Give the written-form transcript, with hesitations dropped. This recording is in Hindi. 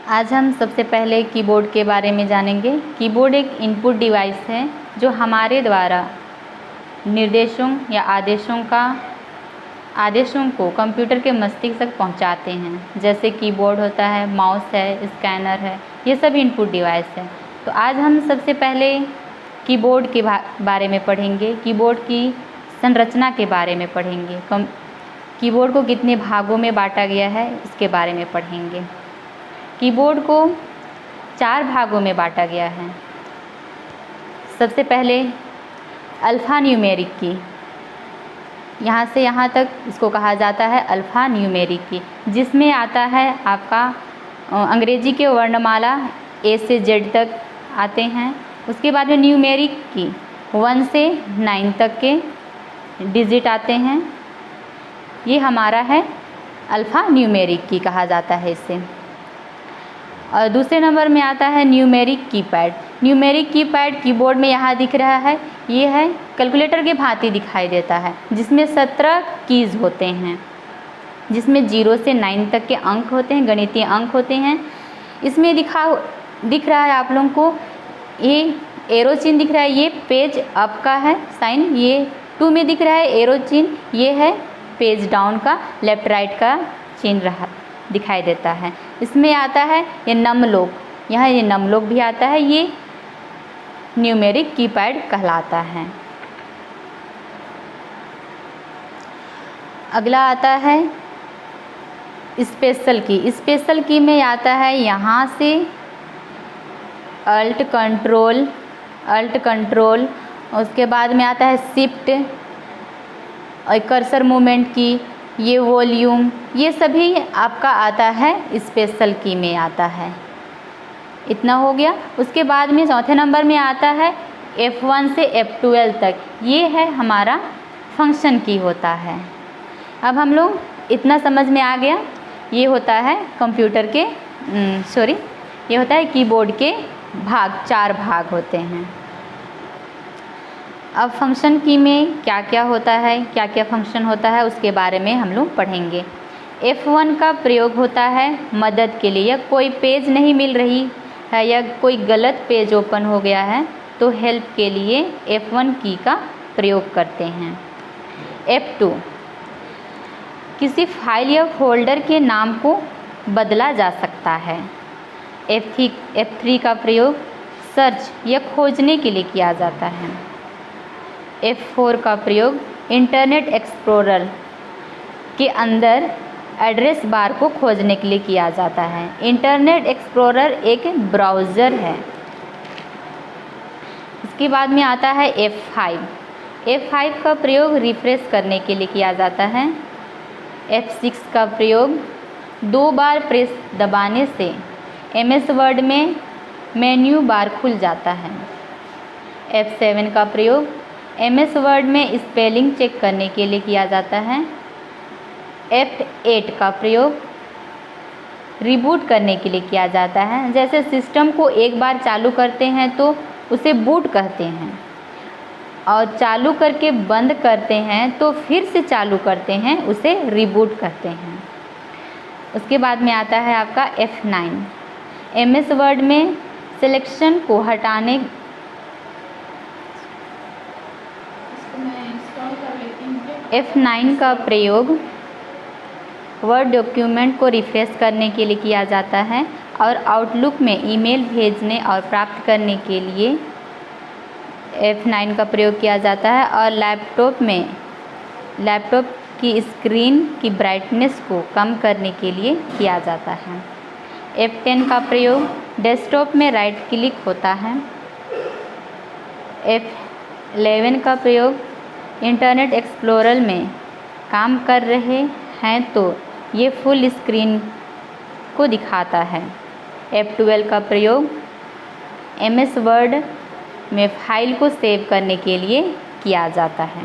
आज हम सबसे पहले कीबोर्ड के बारे में जानेंगे। कीबोर्ड एक इनपुट डिवाइस है जो हमारे द्वारा निर्देशों या आदेशों को कंप्यूटर के मस्तिष्क तक पहुंचाते हैं। जैसे कीबोर्ड होता है, माउस है, स्कैनर है, ये सब इनपुट डिवाइस है। तो आज हम सबसे पहले कीबोर्ड के बारे में पढ़ेंगे, कीबोर्ड की संरचना के बारे में पढ़ेंगे, कीबोर्ड को कितने भागों में बांटा गया है इसके बारे में पढ़ेंगे। कीबोर्ड को 4 भागों में बांटा गया है। सबसे पहले अल्फ़ा न्यूमेरिक की, यहाँ से यहाँ तक इसको कहा जाता है अल्फ़ा न्यूमेरिक की, जिसमें आता है आपका अंग्रेजी के वर्णमाला A से Z तक आते हैं। उसके बाद में न्यूमेरिक की 1 से 9 तक के डिजिट आते हैं। ये हमारा है अल्फ़ा न्यूमेरिक की कहा जाता है इसे। और दूसरे नंबर में आता है numeric keypad. Numeric keypad keyboard में यहाँ दिख रहा है, ये है कैलकुलेटर के भांति दिखाई देता है, जिसमें 17 कीज़ होते हैं, जिसमें 0 से 9 तक के अंक होते हैं, गणितीय अंक होते हैं। इसमें दिख रहा है आप लोगों को ये एरो चिन्ह दिख रहा है, ये पेज अप का है साइन, ये 2 में दिख रहा है एरो चिन्ह, ये है पेज डाउन का, लेफ्ट राइट का चिन्ह दिखाई देता है। इसमें आता है ये नमलोक, यहाँ ये नमलोक भी आता है, ये न्यूमेरिक कीपैड कहलाता है। अगला आता है स्पेशल की। स्पेशल की में आता है यहाँ से अल्ट कंट्रोल, उसके बाद में आता है शिफ्ट और कर्सर मूवमेंट की, ये वॉल्यूम, ये सभी आपका आता है स्पेशल की में आता है। इतना हो गया। उसके बाद में चौथे नंबर में आता है F1 से F12 तक, ये है हमारा फंक्शन की होता है। अब हम लोग इतना समझ में आ गया, ये होता है कंप्यूटर के ये होता है कीबोर्ड के भाग, 4 भाग होते हैं। अब फंक्शन की में क्या क्या होता है, क्या क्या फंक्शन होता है, उसके बारे में हम लोग पढ़ेंगे। F1 का प्रयोग होता है मदद के लिए, या कोई पेज नहीं मिल रही है या कोई गलत पेज ओपन हो गया है तो हेल्प के लिए F1 की का प्रयोग करते हैं। F2 किसी फाइल या फोल्डर के नाम को बदला जा सकता है। F3 का प्रयोग सर्च या खोजने के लिए किया जाता है। F4 का प्रयोग इंटरनेट एक्सप्लोरर के अंदर एड्रेस बार को खोजने के लिए किया जाता है। इंटरनेट एक्सप्लोरर एक ब्राउज़र है। इसके बाद में आता है F5 का प्रयोग रिफ्रेश करने के लिए किया जाता है। F6 का प्रयोग 2 बार प्रेस दबाने से MS वर्ड में मेन्यू बार खुल जाता है। F7 का प्रयोग MS वर्ड में स्पेलिंग चेक करने के लिए किया जाता है। F8 का प्रयोग रिबूट करने के लिए किया जाता है। जैसे सिस्टम को एक बार चालू करते हैं तो उसे बूट कहते हैं, और चालू करके बंद करते हैं तो फिर से चालू करते हैं, उसे रिबूट कहते हैं। उसके बाद में आता है आपका F9। MS वर्ड में सिलेक्शन को हटाने F9 का प्रयोग वर्ड डॉक्यूमेंट को रिफ्रेश करने के लिए किया जाता है, और आउटलुक में ईमेल भेजने और प्राप्त करने के लिए F9 का प्रयोग किया जाता है। और लैपटॉप की स्क्रीन की ब्राइटनेस को कम करने के लिए किया जाता है। F10 का प्रयोग डेस्कटॉप में राइट क्लिक होता है। F11 का प्रयोग इंटरनेट एक्सप्लोरर में काम कर रहे हैं तो ये फुल स्क्रीन को दिखाता है। F12 का प्रयोग MS वर्ड में फाइल को सेव करने के लिए किया जाता है।